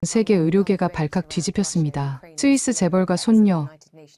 세계 의료계가 발칵 뒤집혔습니다. 스위스 재벌가 손녀,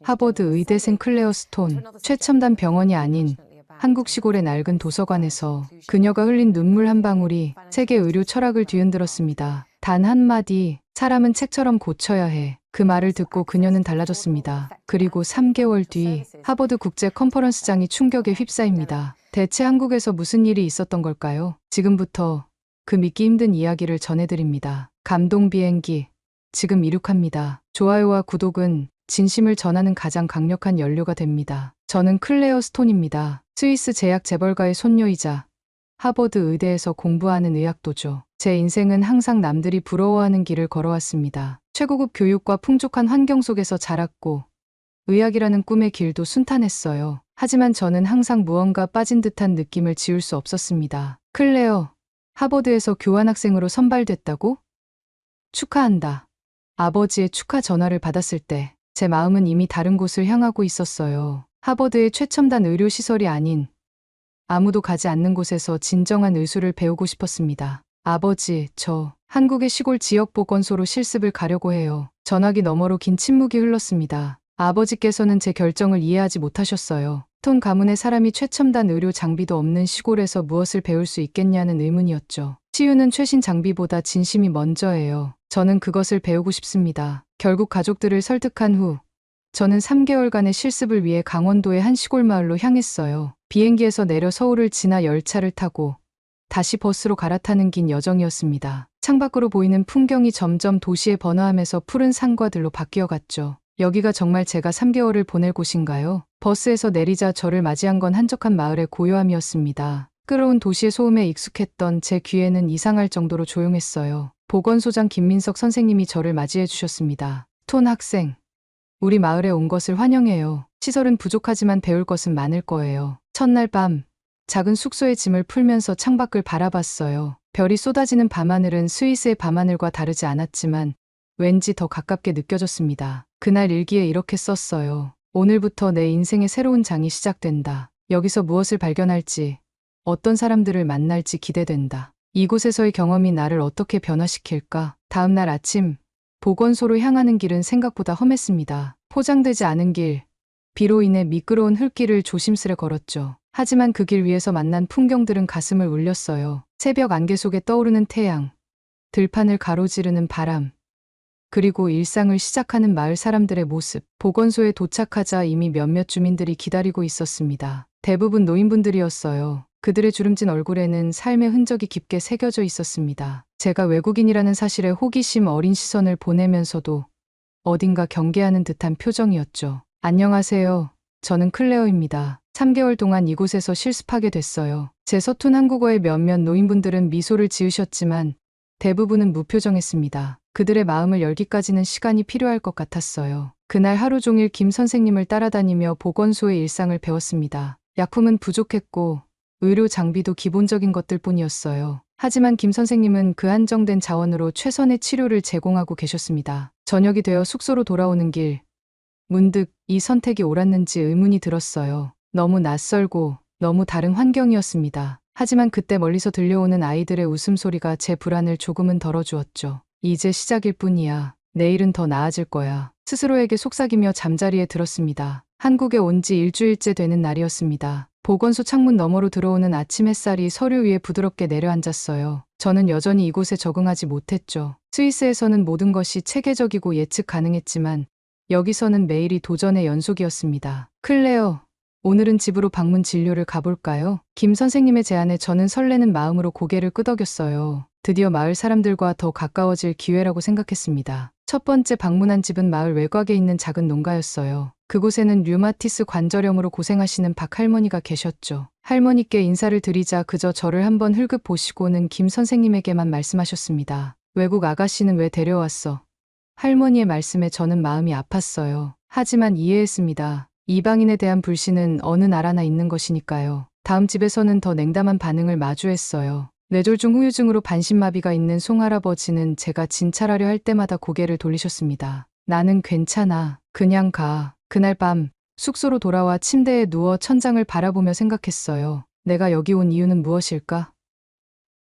하버드 의대생 클레어 스톤, 최첨단 병원이 아닌 한국 시골의 낡은 도서관에서 그녀가 흘린 눈물 한 방울이 세계 의료 철학을 뒤흔들었습니다. 단 한마디, 사람은 책처럼 고쳐야 해. 그 말을 듣고 그녀는 달라졌습니다. 그리고 3개월 뒤 하버드 국제 컨퍼런스장이 충격에 휩싸입니다. 대체 한국에서 무슨 일이 있었던 걸까요? 지금부터 그 믿기 힘든 이야기를 전해드립니다. 감동 비행기, 지금 이륙합니다. 좋아요와 구독은 진심을 전하는 가장 강력한 연료가 됩니다. 저는 클레어 스톤입니다. 스위스 제약 재벌가의 손녀이자 하버드 의대에서 공부하는 의학도죠. 제 인생은 항상 남들이 부러워하는 길을 걸어왔습니다. 최고급 교육과 풍족한 환경 속에서 자랐고 의학이라는 꿈의 길도 순탄했어요. 하지만 저는 항상 무언가 빠진 듯한 느낌을 지울 수 없었습니다. 클레어, 하버드에서 교환학생으로 선발됐다고? 축하한다. 아버지의 축하 전화를 받았을 때 제 마음은 이미 다른 곳을 향하고 있었어요. 하버드의 최첨단 의료시설이 아닌 아무도 가지 않는 곳에서 진정한 의술을 배우고 싶었습니다. 아버지, 저 한국의 시골 지역 보건소로 실습을 가려고 해요. 전화기 너머로 긴 침묵이 흘렀습니다. 아버지께서는 제 결정을 이해하지 못하셨어요. 톤 가문의 사람이 최첨단 의료 장비도 없는 시골에서 무엇을 배울 수 있겠냐는 의문이었죠. 치유는 최신 장비보다 진심이 먼저예요. 저는 그것을 배우고 싶습니다. 결국 가족들을 설득한 후 저는 3개월간의 실습을 위해 강원도의 한 시골 마을로 향했어요. 비행기에서 내려 서울을 지나 열차를 타고 다시 버스로 갈아타는 긴 여정이었습니다. 창밖으로 보이는 풍경이 점점 도시에 번화하면서 푸른 산과들로 바뀌어갔죠. 여기가 정말 제가 3개월을 보낼 곳인가요? 버스에서 내리자 저를 맞이한 건 한적한 마을의 고요함이었습니다. 끌어온 도시의 소음에 익숙했던 제 귀에는 이상할 정도로 조용했어요. 보건소장 김민석 선생님이 저를 맞이해 주셨습니다. 톤 학생, 우리 마을에 온 것을 환영해요. 시설은 부족하지만 배울 것은 많을 거예요. 첫날 밤, 작은 숙소에 짐을 풀면서 창밖을 바라봤어요. 별이 쏟아지는 밤하늘은 스위스의 밤하늘과 다르지 않았지만 왠지 더 가깝게 느껴졌습니다. 그날 일기에 이렇게 썼어요. 오늘부터 내 인생의 새로운 장이 시작된다. 여기서 무엇을 발견할지, 어떤 사람들을 만날지 기대된다. 이곳에서의 경험이 나를 어떻게 변화시킬까? 다음 날 아침, 보건소로 향하는 길은 생각보다 험했습니다. 포장되지 않은 길, 비로 인해 미끄러운 흙길을 조심스레 걸었죠. 하지만 그 길 위에서 만난 풍경들은 가슴을 울렸어요. 새벽 안개 속에 떠오르는 태양, 들판을 가로지르는 바람, 그리고 일상을 시작하는 마을 사람들의 모습. 보건소에 도착하자 이미 몇몇 주민들이 기다리고 있었습니다. 대부분 노인분들이었어요. 그들의 주름진 얼굴에는 삶의 흔적이 깊게 새겨져 있었습니다. 제가 외국인이라는 사실에 호기심 어린 시선을 보내면서도 어딘가 경계하는 듯한 표정이었죠. 안녕하세요. 저는 클레어입니다. 3개월 동안 이곳에서 실습하게 됐어요. 제 서툰 한국어에 몇몇 노인분들은 미소를 지으셨지만 대부분은 무표정했습니다. 그들의 마음을 열기까지는 시간이 필요할 것 같았어요. 그날 하루 종일 김 선생님을 따라다니며 보건소의 일상을 배웠습니다. 약품은 부족했고 의료 장비도 기본적인 것들 뿐이었어요. 하지만 김 선생님은 그 한정된 자원으로 최선의 치료를 제공하고 계셨습니다. 저녁이 되어 숙소로 돌아오는 길, 문득 이 선택이 옳았는지 의문이 들었어요. 너무 낯설고 너무 다른 환경이었습니다. 하지만 그때 멀리서 들려오는 아이들의 웃음소리가 제 불안을 조금은 덜어주었죠. 이제 시작일 뿐이야. 내일은 더 나아질 거야. 스스로에게 속삭이며 잠자리에 들었습니다. 한국에 온 지 일주일째 되는 날이었습니다. 보건소 창문 너머로 들어오는 아침 햇살이 서류 위에 부드럽게 내려앉았어요. 저는 여전히 이곳에 적응하지 못했죠. 스위스에서는 모든 것이 체계적이고 예측 가능했지만 여기서는 매일이 도전의 연속이었습니다. 클레어, 오늘은 집으로 방문 진료를 가볼까요? 김 선생님의 제안에 저는 설레는 마음으로 고개를 끄덕였어요. 드디어 마을 사람들과 더 가까워질 기회라고 생각했습니다. 첫 번째 방문한 집은 마을 외곽에 있는 작은 농가였어요. 그곳에는 류마티스 관절염으로 고생하시는 박 할머니가 계셨죠. 할머니께 인사를 드리자 그저 저를 한번 흘끗 보시고는 김 선생님에게만 말씀하셨습니다. 외국 아가씨는 왜 데려왔어? 할머니의 말씀에 저는 마음이 아팠어요. 하지만 이해했습니다. 이방인에 대한 불신은 어느 나라나 있는 것이니까요. 다음 집에서는 더 냉담한 반응을 마주했어요. 뇌졸중 후유증으로 반신마비가 있는 송할아버지는 제가 진찰하려 할 때마다 고개를 돌리셨습니다. 나는 괜찮아. 그냥 가. 그날 밤 숙소로 돌아와 침대에 누워 천장을 바라보며 생각했어요. 내가 여기 온 이유는 무엇일까?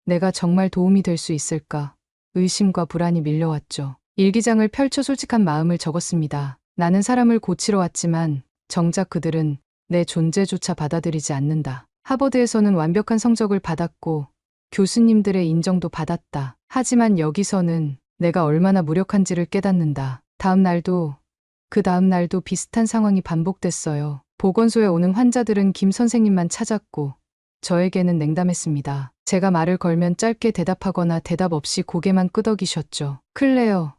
내가 정말 도움이 될 수 있을까? 의심과 불안이 밀려왔죠. 일기장을 펼쳐 솔직한 마음을 적었습니다. 나는 사람을 고치러 왔지만 정작 그들은 내 존재조차 받아들이지 않는다. 하버드에서는 완벽한 성적을 받았고 교수님들의 인정도 받았다. 하지만 여기서는 내가 얼마나 무력한지를 깨닫는다. 그 다음 날도 비슷한 상황이 반복됐어요. 보건소에 오는 환자들은 김 선생님만 찾았고 저에게는 냉담했습니다. 제가 말을 걸면 짧게 대답하거나 대답 없이 고개만 끄덕이셨죠. 클레어,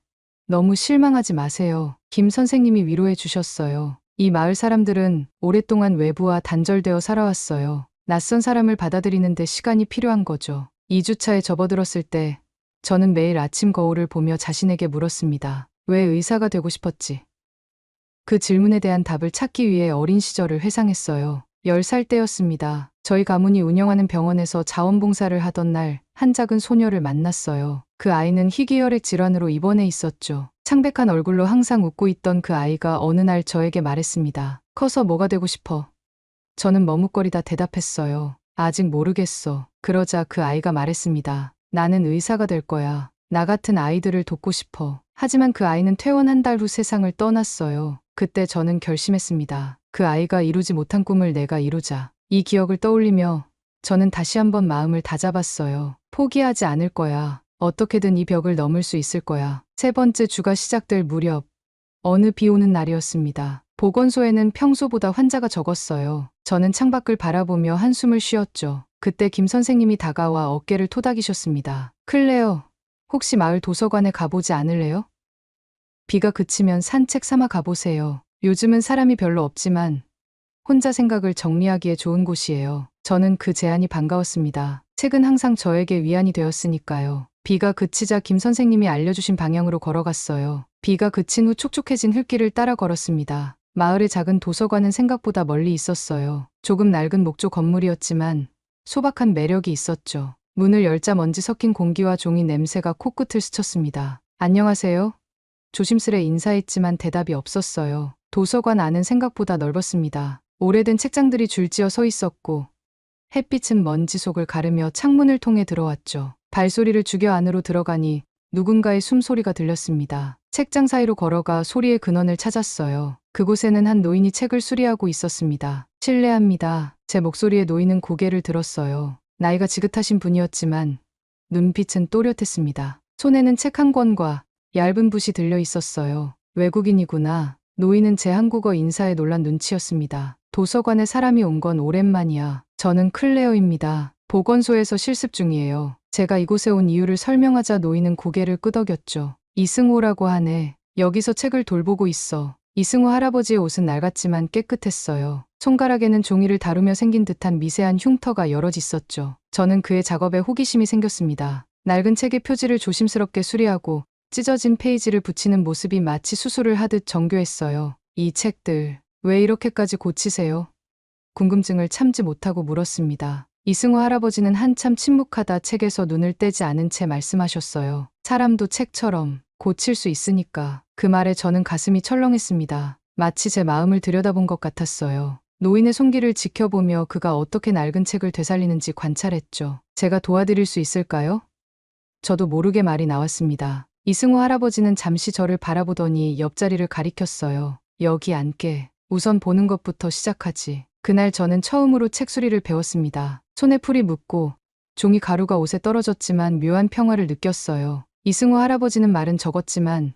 너무 실망하지 마세요. 김 선생님이 위로해 주셨어요. 이 마을 사람들은 오랫동안 외부와 단절되어 살아왔어요. 낯선 사람을 받아들이는데 시간이 필요한 거죠. 2주차에 접어들었을 때 저는 매일 아침 거울을 보며 자신에게 물었습니다. 왜 의사가 되고 싶었지? 그 질문에 대한 답을 찾기 위해 어린 시절을 회상했어요. 10살 때였습니다. 저희 가문이 운영하는 병원에서 자원봉사를 하던 날 한 작은 소녀를 만났어요. 그 아이는 희귀혈액 질환으로 입원해 있었죠. 창백한 얼굴로 항상 웃고 있던 그 아이가 어느 날 저에게 말했습니다. 커서 뭐가 되고 싶어? 저는 머뭇거리다 대답했어요. 아직 모르겠어. 그러자 그 아이가 말했습니다. 나는 의사가 될 거야. 나 같은 아이들을 돕고 싶어. 하지만 그 아이는 퇴원 한 달 후 세상을 떠났어요. 그때 저는 결심했습니다. 그 아이가 이루지 못한 꿈을 내가 이루자. 이 기억을 떠올리며 저는 다시 한번 마음을 다잡았어요. 포기하지 않을 거야. 어떻게든 이 벽을 넘을 수 있을 거야. 세 번째 주가 시작될 무렵 어느 비 오는 날이었습니다. 보건소에는 평소보다 환자가 적었어요. 저는 창밖을 바라보며 한숨을 쉬었죠. 그때 김 선생님이 다가와 어깨를 토닥이셨습니다. 클레어, 혹시 마을 도서관에 가보지 않을래요? 비가 그치면 산책 삼아 가보세요. 요즘은 사람이 별로 없지만 혼자 생각을 정리하기에 좋은 곳이에요. 저는 그 제안이 반가웠습니다. 책은 항상 저에게 위안이 되었으니까요. 비가 그치자 김 선생님이 알려주신 방향으로 걸어갔어요. 비가 그친 후 촉촉해진 흙길을 따라 걸었습니다. 마을의 작은 도서관은 생각보다 멀리 있었어요. 조금 낡은 목조 건물이었지만 소박한 매력이 있었죠. 문을 열자 먼지 섞인 공기와 종이 냄새가 코끝을 스쳤습니다. 안녕하세요. 조심스레 인사했지만 대답이 없었어요. 도서관 안은 생각보다 넓었습니다. 오래된 책장들이 줄지어 서 있었고 햇빛은 먼지 속을 가르며 창문을 통해 들어왔죠. 발소리를 죽여 안으로 들어가니 누군가의 숨소리가 들렸습니다. 책장 사이로 걸어가 소리의 근원을 찾았어요. 그곳에는 한 노인이 책을 수리하고 있었습니다. 실례합니다. 제 목소리에 노인은 고개를 들었어요. 나이가 지긋하신 분이었지만 눈빛은 또렷했습니다. 손에는 책 한 권과 얇은 붓이 들려 있었어요. 외국인이구나. 노인은 제 한국어 인사에 놀란 눈치였습니다. 도서관에 사람이 온 건 오랜만이야. 저는 클레어입니다. 보건소에서 실습 중이에요. 제가 이곳에 온 이유를 설명하자 노인은 고개를 끄덕였죠. 이승호라고 하네. 여기서 책을 돌보고 있어. 이승호 할아버지의 옷은 낡았지만 깨끗했어요. 손가락에는 종이를 다루며 생긴 듯한 미세한 흉터가 여럿 있었죠. 저는 그의 작업에 호기심이 생겼습니다. 낡은 책의 표지를 조심스럽게 수리하고 찢어진 페이지를 붙이는 모습이 마치 수술을 하듯 정교했어요. 이 책들, 왜 이렇게까지 고치세요? 궁금증을 참지 못하고 물었습니다. 이승호 할아버지는 한참 침묵하다 책에서 눈을 떼지 않은 채 말씀하셨어요. 사람도 책처럼 고칠 수 있으니까. 그 말에 저는 가슴이 철렁했습니다. 마치 제 마음을 들여다본 것 같았어요. 노인의 손길을 지켜보며 그가 어떻게 낡은 책을 되살리는지 관찰했죠. 제가 도와드릴 수 있을까요? 저도 모르게 말이 나왔습니다. 이승호 할아버지는 잠시 저를 바라보더니 옆자리를 가리켰어요. 여기 앉게. 우선 보는 것부터 시작하지. 그날 저는 처음으로 책 수리를 배웠습니다. 손에 풀이 묻고 종이 가루가 옷에 떨어졌지만 묘한 평화를 느꼈어요. 이승호 할아버지는 말은 적었지만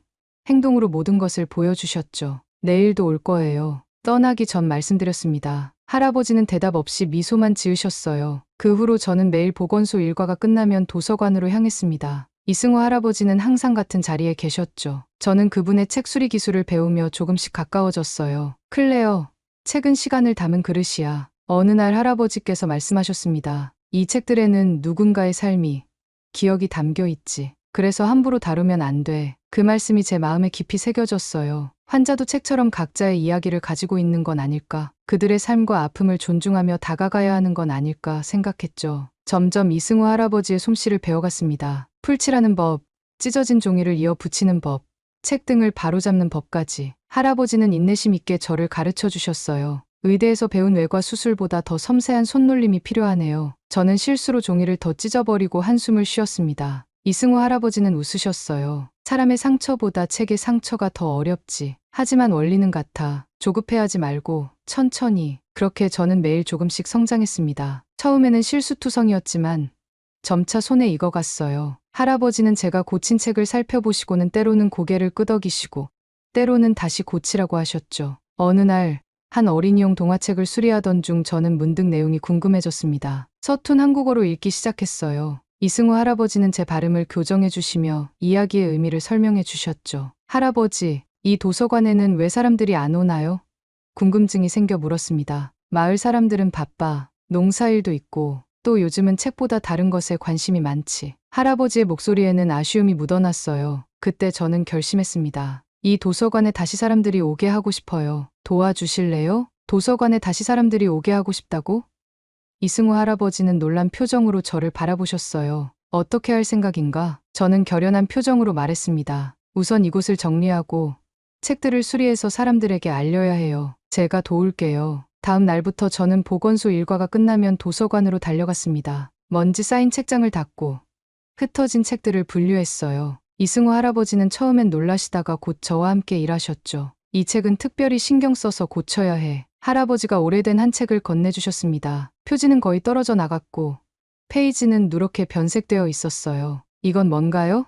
행동으로 모든 것을 보여주셨죠. 내일도 올 거예요. 떠나기 전 말씀드렸습니다. 할아버지는 대답 없이 미소만 지으셨어요. 그 후로 저는 매일 보건소 일과가 끝나면 도서관으로 향했습니다. 이승호 할아버지는 항상 같은 자리에 계셨죠. 저는 그분의 책 수리 기술을 배우며 조금씩 가까워졌어요. 클레어, 책은 시간을 담은 그릇이야. 어느 날 할아버지께서 말씀하셨습니다. 이 책들에는 누군가의 삶이, 기억이 담겨 있지. 그래서 함부로 다루면 안 돼. 그 말씀이 제 마음에 깊이 새겨졌어요. 환자도 책처럼 각자의 이야기를 가지고 있는 건 아닐까? 그들의 삶과 아픔을 존중하며 다가가야 하는 건 아닐까 생각했죠. 점점 이승호 할아버지의 솜씨를 배워갔습니다. 풀칠하는 법, 찢어진 종이를 이어 붙이는 법, 책 등을 바로잡는 법까지. 할아버지는 인내심 있게 저를 가르쳐 주셨어요. 의대에서 배운 외과 수술보다 더 섬세한 손놀림이 필요하네요. 저는 실수로 종이를 더 찢어버리고 한숨을 쉬었습니다. 이승우 할아버지는 웃으셨어요. 사람의 상처보다 책의 상처가 더 어렵지. 하지만 원리는 같아. 조급해하지 말고 천천히. 그렇게 저는 매일 조금씩 성장했습니다. 처음에는 실수투성이었지만 점차 손에 익어갔어요. 할아버지는 제가 고친 책을 살펴보시고는 때로는 고개를 끄덕이시고 때로는 다시 고치라고 하셨죠. 어느 날 한 어린이용 동화책을 수리하던 중 저는 문득 내용이 궁금해졌습니다. 서툰 한국어로 읽기 시작했어요. 이승우 할아버지는 제 발음을 교정해 주시며 이야기의 의미를 설명해 주셨죠. 할아버지, 이 도서관에는 왜 사람들이 안 오나요? 궁금증이 생겨 물었습니다. 마을 사람들은 바빠. 농사일도 있고 또 요즘은 책보다 다른 것에 관심이 많지. 할아버지의 목소리에는 아쉬움이 묻어났어요. 그때 저는 결심했습니다. 이 도서관에 다시 사람들이 오게 하고 싶어요. 도와주실래요? 도서관에 다시 사람들이 오게 하고 싶다고? 이승우 할아버지는 놀란 표정으로 저를 바라보셨어요. 어떻게 할 생각인가? 저는 결연한 표정으로 말했습니다. 우선 이곳을 정리하고 책들을 수리해서 사람들에게 알려야 해요. 제가 도울게요. 다음 날부터 저는 보건소 일과가 끝나면 도서관으로 달려갔습니다. 먼지 쌓인 책장을 닦고 흩어진 책들을 분류했어요. 이승우 할아버지는 처음엔 놀라시다가 곧 저와 함께 일하셨죠. 이 책은 특별히 신경 써서 고쳐야 해. 할아버지가 오래된 한 책을 건네주셨습니다. 표지는 거의 떨어져 나갔고 페이지는 누렇게 변색되어 있었어요. 이건 뭔가요?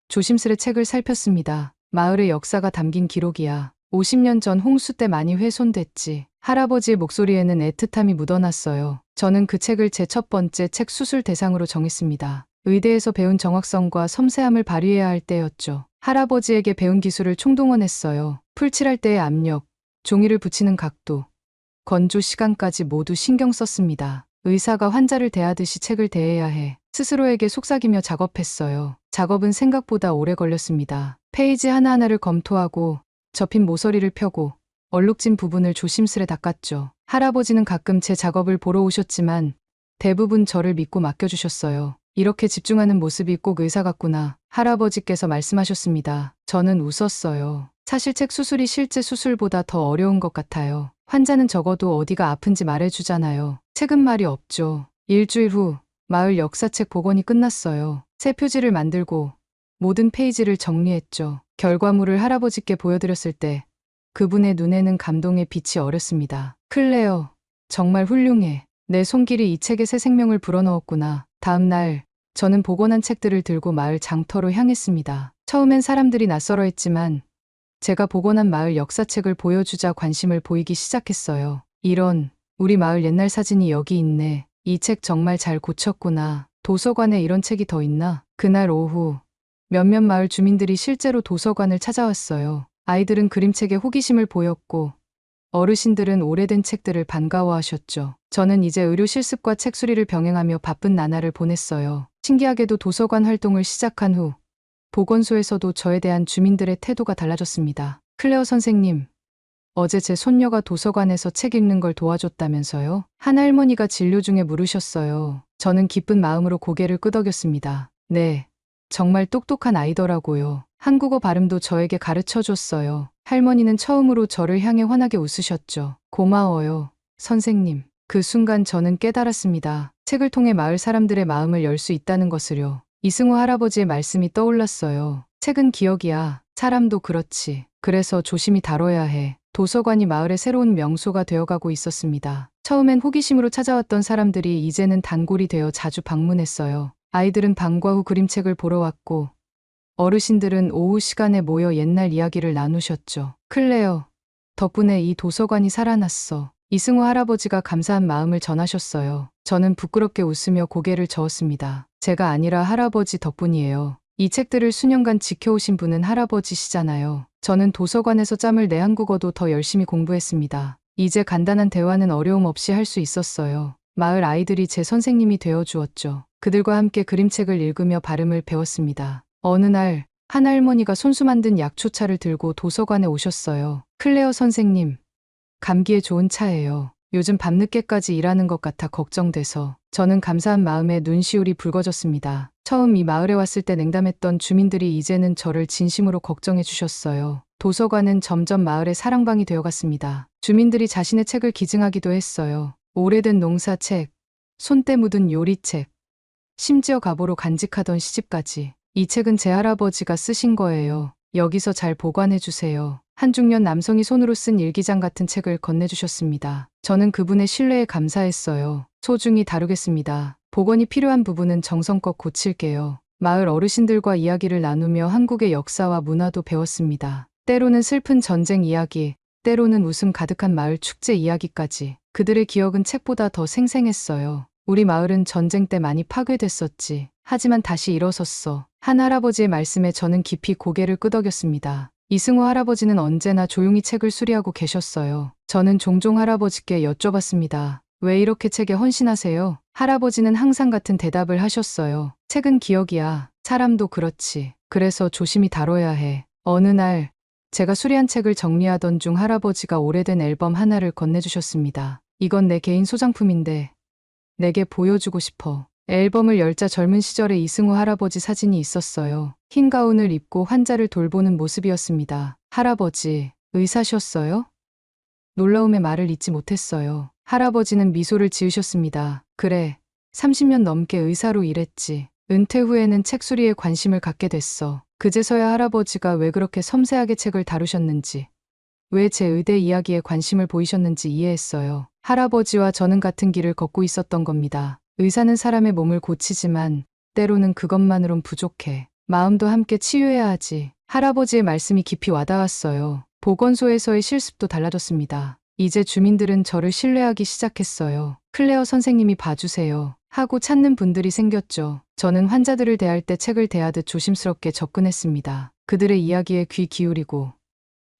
조심스레 책을 살폈습니다. 마을의 역사가 담긴 기록이야. 50년 전 홍수 때 많이 훼손됐지. 할아버지의 목소리에는 애틋함이 묻어났어요. 저는 그 책을 제 첫 번째 책 수술 대상으로 정했습니다. 의대에서 배운 정확성과 섬세함을 발휘해야 할 때였죠. 할아버지에게 배운 기술을 총동원했어요. 풀칠할 때의 압력, 종이를 붙이는 각도, 건조 시간까지 모두 신경 썼습니다. 의사가 환자를 대하듯이 책을 대해야 해. 스스로에게 속삭이며 작업했어요. 작업은 생각보다 오래 걸렸습니다. 페이지 하나하나를 검토하고 접힌 모서리를 펴고 얼룩진 부분을 조심스레 닦았죠. 할아버지는 가끔 제 작업을 보러 오셨지만 대부분 저를 믿고 맡겨주셨어요. 이렇게 집중하는 모습이 꼭 의사 같구나. 할아버지께서 말씀하셨습니다. 저는 웃었어요. 사실 책 수술이 실제 수술보다 더 어려운 것 같아요. 환자는 적어도 어디가 아픈지 말해주잖아요. 책은 말이 없죠. 일주일 후 마을 역사책 복원이 끝났어요. 새 표지를 만들고 모든 페이지를 정리했죠. 결과물을 할아버지께 보여드렸을 때 그분의 눈에는 감동의 빛이 어렸습니다. 클레어, 정말 훌륭해. 내 손길이 이 책에 새 생명을 불어넣었구나. 다음 날 저는 복원한 책들을 들고 마을 장터로 향했습니다. 처음엔 사람들이 낯설어했지만 제가 복원한 마을 역사책을 보여주자 관심을 보이기 시작했어요. 이런, 우리 마을 옛날 사진이 여기 있네. 이 책 정말 잘 고쳤구나. 도서관에 이런 책이 더 있나? 그날 오후 몇몇 마을 주민들이 실제로 도서관을 찾아왔어요. 아이들은 그림책에 호기심을 보였고 어르신들은 오래된 책들을 반가워하셨죠. 저는 이제 의료 실습과 책 수리를 병행하며 바쁜 나날을 보냈어요. 신기하게도 도서관 활동을 시작한 후 보건소에서도 저에 대한 주민들의 태도가 달라졌습니다. 클레어 선생님, 어제 제 손녀가 도서관에서 책 읽는 걸 도와줬다면서요? 한 할머니가 진료 중에 물으셨어요. 저는 기쁜 마음으로 고개를 끄덕였습니다. 네, 정말 똑똑한 아이더라고요. 한국어 발음도 저에게 가르쳐 줬어요. 할머니는 처음으로 저를 향해 환하게 웃으셨죠. 고마워요, 선생님. 그 순간 저는 깨달았습니다. 책을 통해 마을 사람들의 마음을 열 수 있다는 것을요. 이승우 할아버지의 말씀이 떠올랐어요. 책은 기억이야. 사람도 그렇지. 그래서 조심히 다뤄야 해. 도서관이 마을의 새로운 명소가 되어가고 있었습니다. 처음엔 호기심으로 찾아왔던 사람들이 이제는 단골이 되어 자주 방문했어요. 아이들은 방과 후 그림책을 보러 왔고 어르신들은 오후 시간에 모여 옛날 이야기를 나누셨죠. 클레어, 덕분에 이 도서관이 살아났어. 이승우 할아버지가 감사한 마음을 전하셨어요. 저는 부끄럽게 웃으며 고개를 저었습니다. 제가 아니라 할아버지 덕분이에요. 이 책들을 수년간 지켜오신 분은 할아버지시잖아요. 저는 도서관에서 짬을 내 한국어도 더 열심히 공부했습니다. 이제 간단한 대화는 어려움 없이 할 수 있었어요. 마을 아이들이 제 선생님이 되어 주었죠. 그들과 함께 그림책을 읽으며 발음을 배웠습니다. 어느 날 한 할머니가 손수 만든 약초차를 들고 도서관에 오셨어요. 클레어 선생님, 감기에 좋은 차예요. 요즘 밤늦게까지 일하는 것 같아 걱정돼서. 저는 감사한 마음에 눈시울이 붉어졌습니다. 처음 이 마을에 왔을 때 냉담했던 주민들이 이제는 저를 진심으로 걱정해 주셨어요. 도서관은 점점 마을의 사랑방이 되어갔습니다. 주민들이 자신의 책을 기증하기도 했어요. 오래된 농사책, 손때 묻은 요리책, 심지어 가보로 간직하던 시집까지. 이 책은 제 할아버지가 쓰신 거예요. 여기서 잘 보관해 주세요. 한 중년 남성이 손으로 쓴 일기장 같은 책을 건네주셨습니다. 저는 그분의 신뢰에 감사했어요. 소중히 다루겠습니다. 복원이 필요한 부분은 정성껏 고칠게요. 마을 어르신들과 이야기를 나누며 한국의 역사와 문화도 배웠습니다. 때로는 슬픈 전쟁 이야기, 때로는 웃음 가득한 마을 축제 이야기까지. 그들의 기억은 책보다 더 생생했어요. 우리 마을은 전쟁 때 많이 파괴됐었지. 하지만 다시 일어섰어. 한 할아버지의 말씀에 저는 깊이 고개를 끄덕였습니다. 이승호 할아버지는 언제나 조용히 책을 수리하고 계셨어요. 저는 종종 할아버지께 여쭤봤습니다. 왜 이렇게 책에 헌신하세요? 할아버지는 항상 같은 대답을 하셨어요. 책은 기억이야. 사람도 그렇지. 그래서 조심히 다뤄야 해. 어느 날 제가 수리한 책을 정리하던 중 할아버지가 오래된 앨범 하나를 건네주셨습니다. 이건 내 개인 소장품인데 내게 보여주고 싶어. 앨범을 열자 젊은 시절의 이승우 할아버지 사진이 있었어요. 흰 가운을 입고 환자를 돌보는 모습이었습니다. 할아버지, 의사셨어요? 놀라움의 말을 잇지 못했어요. 할아버지는 미소를 지으셨습니다. 그래, 30년 넘게 의사로 일했지. 은퇴 후에는 책 수리에 관심을 갖게 됐어. 그제서야 할아버지가 왜 그렇게 섬세하게 책을 다루셨는지, 왜 제 의대 이야기에 관심을 보이셨는지 이해했어요. 할아버지와 저는 같은 길을 걷고 있었던 겁니다. 의사는 사람의 몸을 고치지만 때로는 그것만으론 부족해. 마음도 함께 치유해야 하지. 할아버지의 말씀이 깊이 와닿았어요. 보건소에서의 실습도 달라졌습니다. 이제 주민들은 저를 신뢰하기 시작했어요. 클레어 선생님이 봐주세요. 하고 찾는 분들이 생겼죠. 저는 환자들을 대할 때 책을 대하듯 조심스럽게 접근했습니다. 그들의 이야기에 귀 기울이고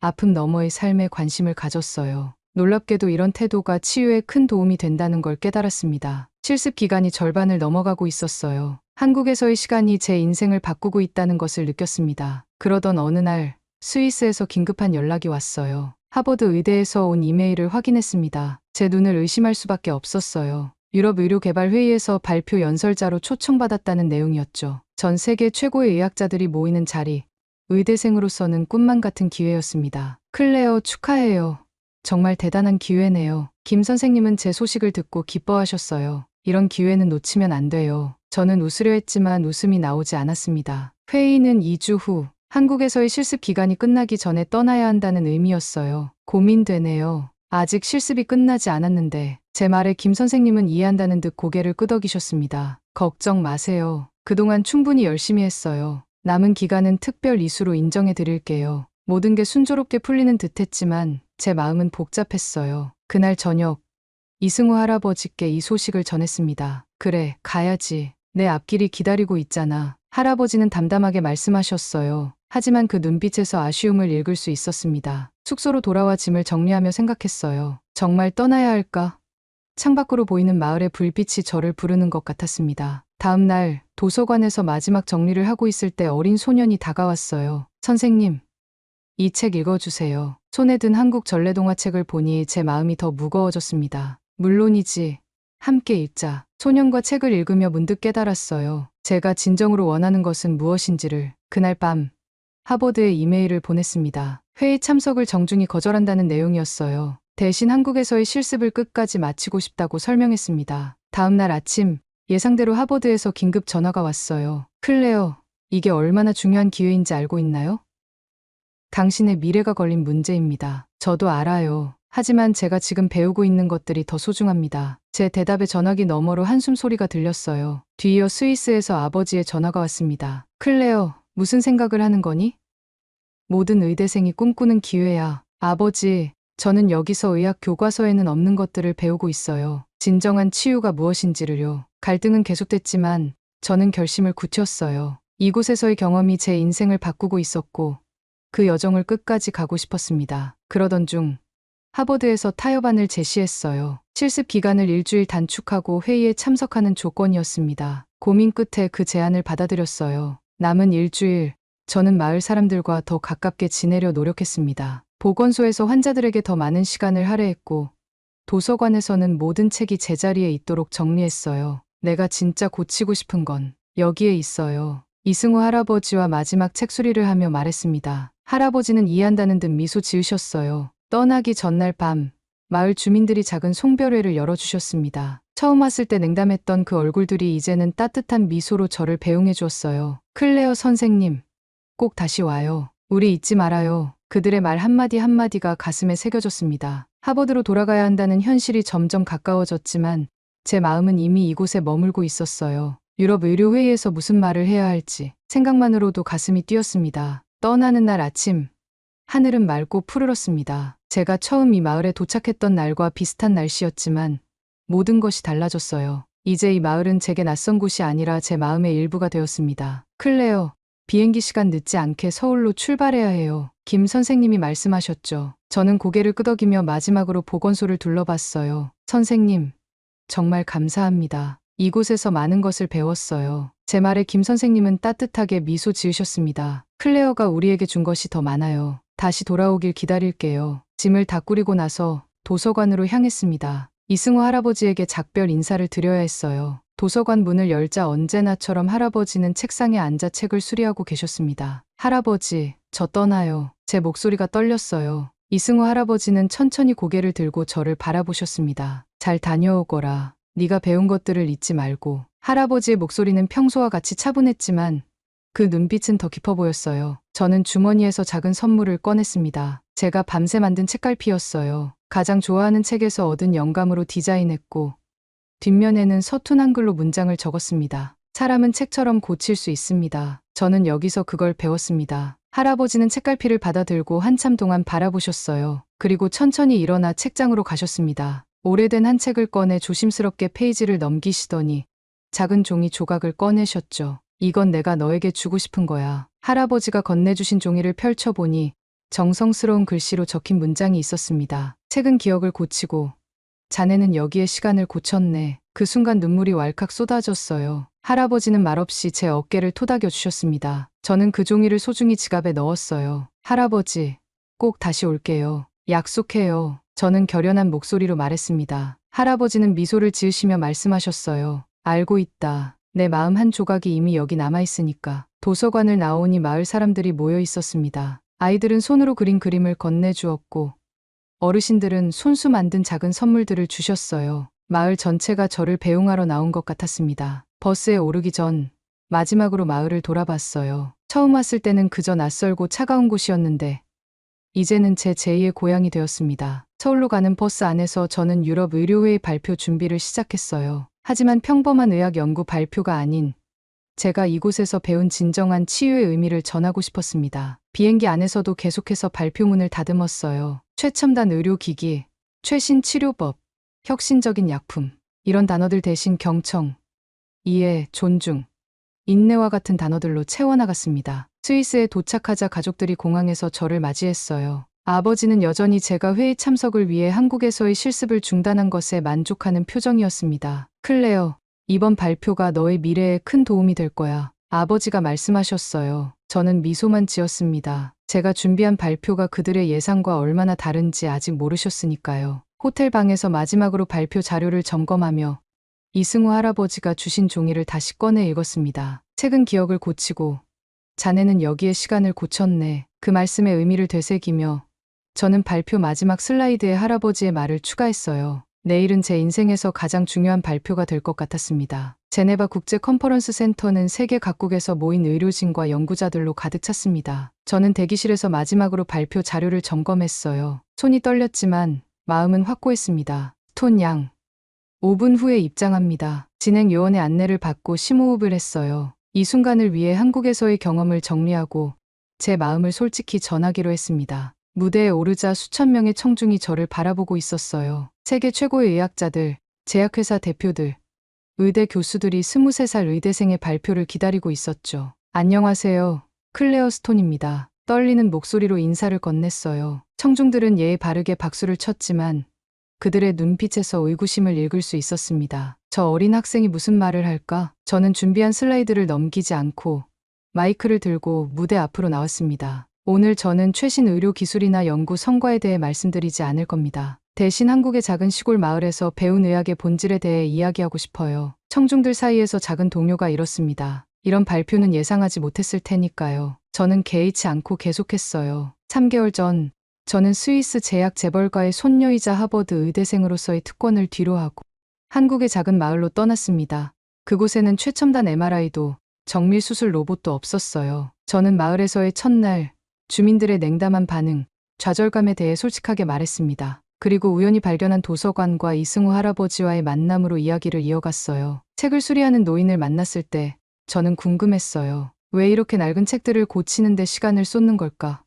아픔 너머의 삶에 관심을 가졌어요. 놀랍게도 이런 태도가 치유에 큰 도움이 된다는 걸 깨달았습니다. 실습 기간이 절반을 넘어가고 있었어요. 한국에서의 시간이 제 인생을 바꾸고 있다는 것을 느꼈습니다. 그러던 어느 날 스위스에서 긴급한 연락이 왔어요. 하버드 의대에서 온 이메일을 확인했습니다. 제 눈을 의심할 수밖에 없었어요. 유럽 의료개발회의에서 발표 연설자로 초청받았다는 내용이었죠. 전 세계 최고의 의학자들이 모이는 자리, 의대생으로서는 꿈만 같은 기회였습니다. 클레어 축하해요. 정말 대단한 기회네요. 김 선생님은 제 소식을 듣고 기뻐하셨어요. 이런 기회는 놓치면 안 돼요. 저는 웃으려 했지만 웃음이 나오지 않았습니다. 회의는 2주 후, 한국에서의 실습 기간이 끝나기 전에 떠나야 한다는 의미였어요. 고민되네요. 아직 실습이 끝나지 않았는데 제 말에 김 선생님은 이해한다는 듯 고개를 끄덕이셨습니다. 걱정 마세요. 그동안 충분히 열심히 했어요. 남은 기간은 특별 이수로 인정해 드릴게요. 모든 게 순조롭게 풀리는 듯 했지만 제 마음은 복잡했어요. 그날 저녁 이승우 할아버지께 이 소식을 전했습니다. 그래, 가야지. 내 앞길이 기다리고 있잖아. 할아버지는 담담하게 말씀하셨어요. 하지만 그 눈빛에서 아쉬움을 읽을 수 있었습니다. 숙소로 돌아와 짐을 정리하며 생각했어요. 정말 떠나야 할까? 창밖으로 보이는 마을의 불빛이 저를 부르는 것 같았습니다. 다음 날 도서관에서 마지막 정리를 하고 있을 때 어린 소년이 다가왔어요. 선생님, 이 책 읽어주세요. 손에 든 한국 전래동화책을 보니 제 마음이 더 무거워졌습니다. 물론이지. 함께 읽자. 소년과 책을 읽으며 문득 깨달았어요. 제가 진정으로 원하는 것은 무엇인지를. 그날 밤 하버드에 이메일을 보냈습니다. 회의 참석을 정중히 거절한다는 내용이었어요. 대신 한국에서의 실습을 끝까지 마치고 싶다고 설명했습니다. 다음 날 아침 예상대로 하버드에서 긴급 전화가 왔어요. 클레어, 이게 얼마나 중요한 기회인지 알고 있나요? 당신의 미래가 걸린 문제입니다. 저도 알아요. 하지만 제가 지금 배우고 있는 것들이 더 소중합니다. 제 대답에 전화기 너머로 한숨 소리가 들렸어요. 뒤이어 스위스에서 아버지의 전화가 왔습니다. 클레어, 무슨 생각을 하는 거니? 모든 의대생이 꿈꾸는 기회야. 아버지, 저는 여기서 의학 교과서에는 없는 것들을 배우고 있어요. 진정한 치유가 무엇인지를요. 갈등은 계속됐지만 저는 결심을 굳혔어요. 이곳에서의 경험이 제 인생을 바꾸고 있었고 그 여정을 끝까지 가고 싶었습니다. 그러던 중 하버드에서 타협안을 제시했어요. 실습 기간을 일주일 단축하고 회의에 참석하는 조건이었습니다. 고민 끝에 그 제안을 받아들였어요. 남은 일주일, 저는 마을 사람들과 더 가깝게 지내려 노력했습니다. 보건소에서 환자들에게 더 많은 시간을 할애했고 도서관에서는 모든 책이 제자리에 있도록 정리했어요. 내가 진짜 고치고 싶은 건 여기에 있어요. 이승우 할아버지와 마지막 책 수리를 하며 말했습니다. 할아버지는 이해한다는 듯 미소 지으셨어요. 떠나기 전날 밤 마을 주민들이 작은 송별회를 열어주셨습니다. 처음 왔을 때 냉담했던 그 얼굴들이 이제는 따뜻한 미소로 저를 배웅해 주었어요. 클레어 선생님, 꼭 다시 와요. 우리 잊지 말아요. 그들의 말 한마디 한마디가 가슴에 새겨졌습니다. 하버드로 돌아가야 한다는 현실이 점점 가까워졌지만 제 마음은 이미 이곳에 머물고 있었어요. 유럽 의료회의에서 무슨 말을 해야 할지 생각만으로도 가슴이 뛰었습니다. 떠나는 날 아침, 하늘은 맑고 푸르렀습니다. 제가 처음 이 마을에 도착했던 날과 비슷한 날씨였지만 모든 것이 달라졌어요. 이제 이 마을은 제게 낯선 곳이 아니라 제 마음의 일부가 되었습니다. 클레어, 비행기 시간 늦지 않게 서울로 출발해야 해요. 김 선생님이 말씀하셨죠. 저는 고개를 끄덕이며 마지막으로 보건소를 둘러봤어요. 선생님, 정말 감사합니다. 이곳에서 많은 것을 배웠어요. 제 말에 김 선생님은 따뜻하게 미소 지으셨습니다. 클레어가 우리에게 준 것이 더 많아요. 다시 돌아오길 기다릴게요. 짐을 다 꾸리고 나서 도서관으로 향했습니다. 이승우 할아버지에게 작별 인사를 드려야 했어요. 도서관 문을 열자 언제나처럼 할아버지는 책상에 앉아 책을 수리하고 계셨습니다. 할아버지, 저 떠나요. 제 목소리가 떨렸어요. 이승우 할아버지는 천천히 고개를 들고 저를 바라보셨습니다. 잘 다녀오거라. 네가 배운 것들을 잊지 말고. 할아버지의 목소리는 평소와 같이 차분했지만 그 눈빛은 더 깊어 보였어요. 저는 주머니에서 작은 선물을 꺼냈습니다. 제가 밤새 만든 책갈피였어요. 가장 좋아하는 책에서 얻은 영감으로 디자인했고 뒷면에는 서툰 한글로 문장을 적었습니다. 사람은 책처럼 고칠 수 있습니다. 저는 여기서 그걸 배웠습니다. 할아버지는 책갈피를 받아들고 한참 동안 바라보셨어요. 그리고 천천히 일어나 책장으로 가셨습니다. 오래된 한 책을 꺼내 조심스럽게 페이지를 넘기시더니 작은 종이 조각을 꺼내셨죠. 이건 내가 너에게 주고 싶은 거야. 할아버지가 건네주신 종이를 펼쳐보니 정성스러운 글씨로 적힌 문장이 있었습니다. 책은 기억을 고치고 자네는 여기에 시간을 고쳤네. 그 순간 눈물이 왈칵 쏟아졌어요. 할아버지는 말없이 제 어깨를 토닥여 주셨습니다. 저는 그 종이를 소중히 지갑에 넣었어요. 할아버지, 꼭 다시 올게요. 약속해요. 저는 결연한 목소리로 말했습니다. 할아버지는 미소를 지으시며 말씀하셨어요. 알고 있다. 내 마음 한 조각이 이미 여기 남아있으니까. 도서관을 나오니 마을 사람들이 모여 있었습니다. 아이들은 손으로 그린 그림을 건네주었고 어르신들은 손수 만든 작은 선물들을 주셨어요. 마을 전체가 저를 배웅하러 나온 것 같았습니다. 버스에 오르기 전 마지막으로 마을을 돌아봤어요. 처음 왔을 때는 그저 낯설고 차가운 곳이었는데 이제는 제 제2의 고향이 되었습니다. 서울로 가는 버스 안에서 저는 유럽 의료회의 발표 준비를 시작했어요. 하지만 평범한 의학 연구 발표가 아닌 제가 이곳에서 배운 진정한 치유의 의미를 전하고 싶었습니다. 비행기 안에서도 계속해서 발표문을 다듬었어요. 최첨단 의료기기, 최신 치료법, 혁신적인 약품. 이런 단어들 대신 경청, 이해, 존중, 인내와 같은 단어들로 채워나갔습니다. 스위스에 도착하자 가족들이 공항에서 저를 맞이했어요. 아버지는 여전히 제가 회의 참석을 위해 한국에서의 실습을 중단한 것에 만족하는 표정이었습니다. 클레어, 이번 발표가 너의 미래에 큰 도움이 될 거야. 아버지가 말씀하셨어요. 저는 미소만 지었습니다. 제가 준비한 발표가 그들의 예상과 얼마나 다른지 아직 모르셨으니까요. 호텔 방에서 마지막으로 발표 자료를 점검하며 이승우 할아버지가 주신 종이를 다시 꺼내 읽었습니다. 책은 기억을 고치고 자네는 여기에 시간을 고쳤네. 그 말씀의 의미를 되새기며 저는 발표 마지막 슬라이드에 할아버지의 말을 추가했어요. 내일은 제 인생에서 가장 중요한 발표가 될 것 같았습니다. 제네바 국제 컨퍼런스 센터는 세계 각국에서 모인 의료진과 연구자들로 가득 찼습니다. 저는 대기실에서 마지막으로 발표 자료를 점검했어요. 손이 떨렸지만 마음은 확고했습니다. 스톤 양, 5분 후에 입장합니다. 진행 요원의 안내를 받고 심호흡을 했어요. 이 순간을 위해 한국에서의 경험을 정리하고 제 마음을 솔직히 전하기로 했습니다. 무대에 오르자 수천 명의 청중이 저를 바라보고 있었어요. 세계 최고의 의학자들, 제약회사 대표들, 의대 교수들이 23살 의대생의 발표를 기다리고 있었죠. 안녕하세요. 클레어 스톤입니다. 떨리는 목소리로 인사를 건넸어요. 청중들은 예의 바르게 박수를 쳤지만 그들의 눈빛에서 의구심을 읽을 수 있었습니다. 저 어린 학생이 무슨 말을 할까? 저는 준비한 슬라이드를 넘기지 않고 마이크를 들고 무대 앞으로 나왔습니다. 오늘 저는 최신 의료 기술이나 연구 성과에 대해 말씀드리지 않을 겁니다. 대신 한국의 작은 시골 마을에서 배운 의학의 본질에 대해 이야기하고 싶어요. 청중들 사이에서 작은 동요가 일었습니다. 이런 발표는 예상하지 못했을 테니까요. 저는 개의치 않고 계속했어요. 3개월 전 저는 스위스 제약 재벌가의 손녀이자 하버드 의대생으로서의 특권을 뒤로하고 한국의 작은 마을로 떠났습니다. 그곳에는 최첨단 MRI도 정밀 수술 로봇도 없었어요. 저는 마을에서의 첫날 주민들의 냉담한 반응, 좌절감에 대해 솔직하게 말했습니다. 그리고 우연히 발견한 도서관과 이승우 할아버지와의 만남으로 이야기를 이어갔어요. 책을 수리하는 노인을 만났을 때 저는 궁금했어요. 왜 이렇게 낡은 책들을 고치는데 시간을 쏟는 걸까?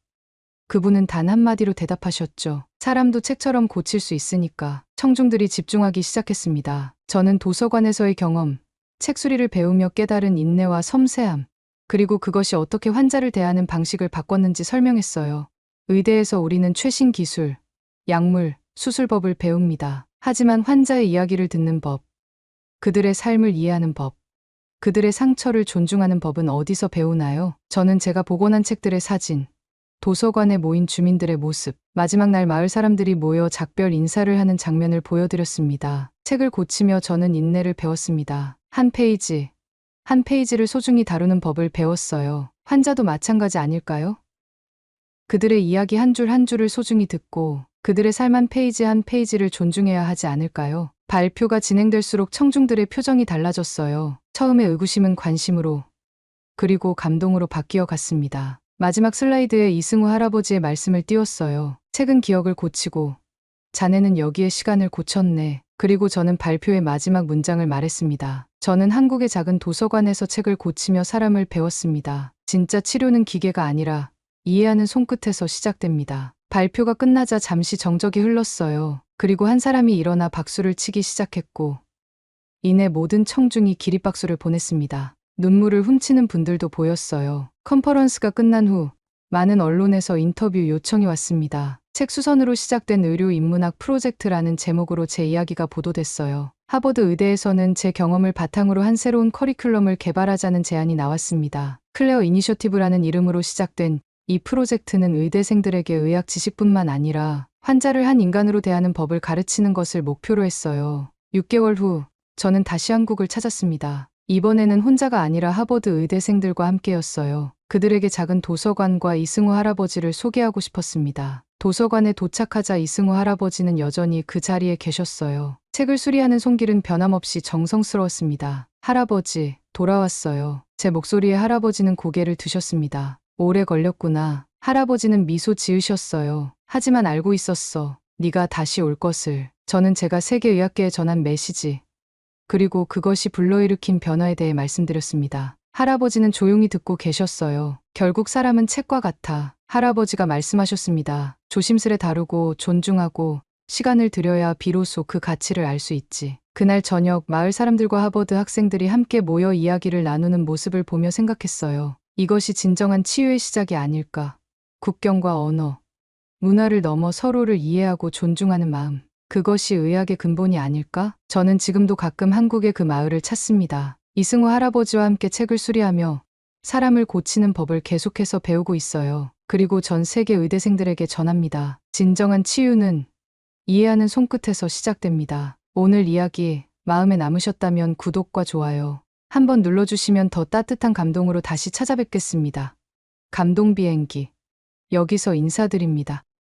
그분은 단 한마디로 대답하셨죠. 사람도 책처럼 고칠 수 있으니까. 청중들이 집중하기 시작했습니다. 저는 도서관에서의 경험, 책 수리를 배우며 깨달은 인내와 섬세함, 그리고 그것이 어떻게 환자를 대하는 방식을 바꿨는지 설명했어요. 의대에서 우리는 최신 기술, 약물, 수술법을 배웁니다. 하지만 환자의 이야기를 듣는 법, 그들의 삶을 이해하는 법, 그들의 상처를 존중하는 법은 어디서 배우나요? 저는 제가 복원한 책들의 사진, 도서관에 모인 주민들의 모습, 마지막 날 마을 사람들이 모여 작별 인사를 하는 장면을 보여드렸습니다. 책을 고치며 저는 인내를 배웠습니다. 한 페이지, 한 페이지를 소중히 다루는 법을 배웠어요. 환자도 마찬가지 아닐까요? 그들의 이야기 한 줄 한 줄을 소중히 듣고 그들의 삶 한 페이지 한 페이지를 존중해야 하지 않을까요? 발표가 진행될수록 청중들의 표정이 달라졌어요. 처음에 의구심은 관심으로, 그리고 감동으로 바뀌어 갔습니다. 마지막 슬라이드에 이승우 할아버지의 말씀을 띄웠어요. 책은 기억을 고치고, 자네는 여기에 시간을 고쳤네. 그리고 저는 발표의 마지막 문장을 말했습니다. 저는 한국의 작은 도서관에서 책을 고치며 사람을 배웠습니다. 진짜 치료는 기계가 아니라 이해하는 손끝에서 시작됩니다. 발표가 끝나자 잠시 정적이 흘렀어요. 그리고 한 사람이 일어나 박수를 치기 시작했고, 이내 모든 청중이 기립박수를 보냈습니다. 눈물을 훔치는 분들도 보였어요. 컨퍼런스가 끝난 후 많은 언론에서 인터뷰 요청이 왔습니다. 책 수선으로 시작된 의료 인문학 프로젝트라는 제목으로 제 이야기가 보도됐어요. 하버드 의대에서는 제 경험을 바탕으로 한 새로운 커리큘럼을 개발하자는 제안이 나왔습니다. 클레어 이니셔티브라는 이름으로 시작된 이 프로젝트는 의대생들에게 의학 지식뿐만 아니라 환자를 한 인간으로 대하는 법을 가르치는 것을 목표로 했어요. 6개월 후 저는 다시 한국을 찾았습니다. 이번에는 혼자가 아니라 하버드 의대생들과 함께였어요. 그들에게 작은 도서관과 이승우 할아버지를 소개하고 싶었습니다. 도서관에 도착하자 이승우 할아버지는 여전히 그 자리에 계셨어요. 책을 수리하는 손길은 변함없이 정성스러웠습니다. 할아버지, 돌아왔어요. 제 목소리에 할아버지는 고개를 드셨습니다. 오래 걸렸구나. 할아버지는 미소 지으셨어요. 하지만 알고 있었어. 네가 다시 올 것을. 저는 제가 세계의학계에 전한 메시지, 그리고 그것이 불러일으킨 변화에 대해 말씀드렸습니다. 할아버지는 조용히 듣고 계셨어요. 결국 사람은 책과 같아. 할아버지가 말씀하셨습니다. 조심스레 다루고 존중하고 시간을 들여야 비로소 그 가치를 알 수 있지. 그날 저녁 마을 사람들과 하버드 학생들이 함께 모여 이야기를 나누는 모습을 보며 생각했어요. 이것이 진정한 치유의 시작이 아닐까. 국경과 언어, 문화를 넘어 서로를 이해하고 존중하는 마음. 그것이 의학의 근본이 아닐까? 저는 지금도 가끔 한국의 그 마을을 찾습니다. 이승우 할아버지와 함께 책을 수리하며 사람을 고치는 법을 계속해서 배우고 있어요. 그리고 전 세계 의대생들에게 전합니다. 진정한 치유는 이해하는 손끝에서 시작됩니다. 오늘 이야기 마음에 남으셨다면 구독과 좋아요 한번 눌러주시면 더 따뜻한 감동으로 다시 찾아뵙겠습니다. 감동 비행기. 여기서 인사드립니다.